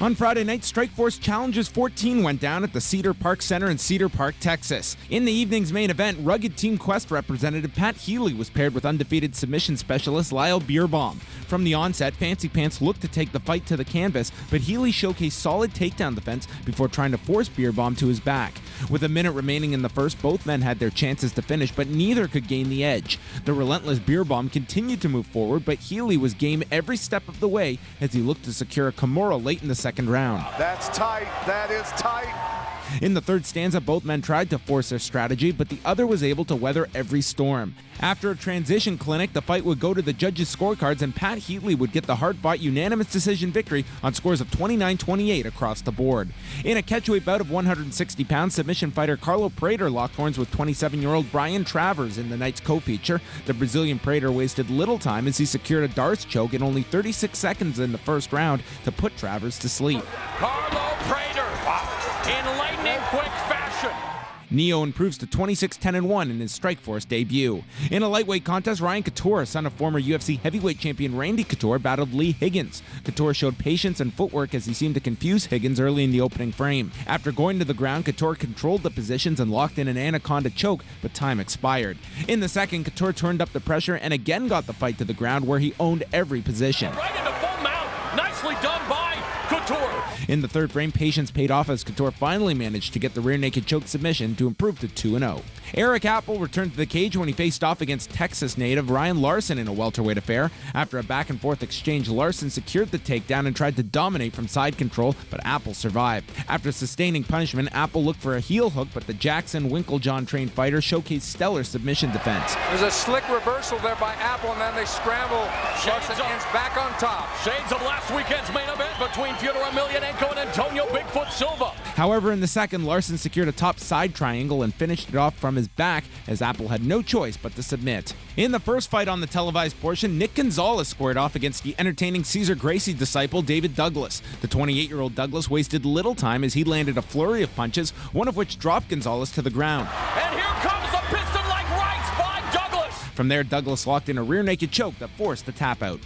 On Friday night, Strikeforce Challengers 14 went down at the Cedar Park Center in Cedar Park, Texas. In the evening's main event, rugged Team Quest representative Pat Healy was paired with undefeated submission specialist Lyle Beerbohm. From the onset, Fancy Pants looked to take the fight to the canvas, but Healy showcased solid takedown defense before trying to force Bierbaum to his back. With a minute remaining in the first, both men had their chances to finish, but neither could gain the edge. The relentless Bierbaum continued to move forward, but Healy was game every step of the way as he looked to secure a Kimura late in the second round. That's tight. That is tight. In the third stanza, both men tried to force their strategy, but the other was able to weather every storm. After a transition clinic, the fight would go to the judges' scorecards, and Pat Healy would get the hard-fought unanimous decision victory on scores of 29-28 across the board. In a catchweight bout of 160 pounds, submission fighter Carlo Prater locked horns with 27-year-old Brian Travers in the night's co-feature. The Brazilian Prater wasted little time as he secured a Darce choke in only 36 seconds in the first round to put Travers to sleep. Carlo Prater in lightning quick fashion. Neo improves to 26-10-1 in his Strikeforce debut. In a lightweight contest, Ryan Couture, son of former UFC heavyweight champion Randy Couture, battled Lee Higgins. Couture showed patience and footwork as he seemed to confuse Higgins early in the opening frame. After going to the ground, Couture controlled the positions and locked in an anaconda choke, but time expired. In the second, Couture turned up the pressure and again got the fight to the ground, where he owned every position. Right into full mount. Nicely done by Couture. In the third frame, patience paid off as Couture finally managed to get the rear naked choke submission to improve to 2-0. Eric Apple returned to the cage when he faced off against Texas native Ryan Larson in a welterweight affair. After a back-and-forth exchange, Larson secured the takedown and tried to dominate from side control, but Apple survived. After sustaining punishment, Apple looked for a heel hook, but the Jackson Winklejohn-trained fighter showcased stellar submission defense. There's a slick reversal there by Apple, and then they scramble. Larson ends back on top. Shades of last weekend's main event between Fyodor Emelianenko and Antonio Bigfoot Silva. However, in the second, Larson secured a top side triangle and finished it off from his back, as Apple had no choice but to submit. In the first fight on the televised portion, Nick Gonzalez squared off against the entertaining Cesar Gracie disciple David Douglas. The 28-year-old Douglas wasted little time as he landed a flurry of punches, one of which dropped Gonzalez to the ground. And here comes the piston-like rights by Douglas. From there, Douglas locked in a rear naked choke that forced the tap out.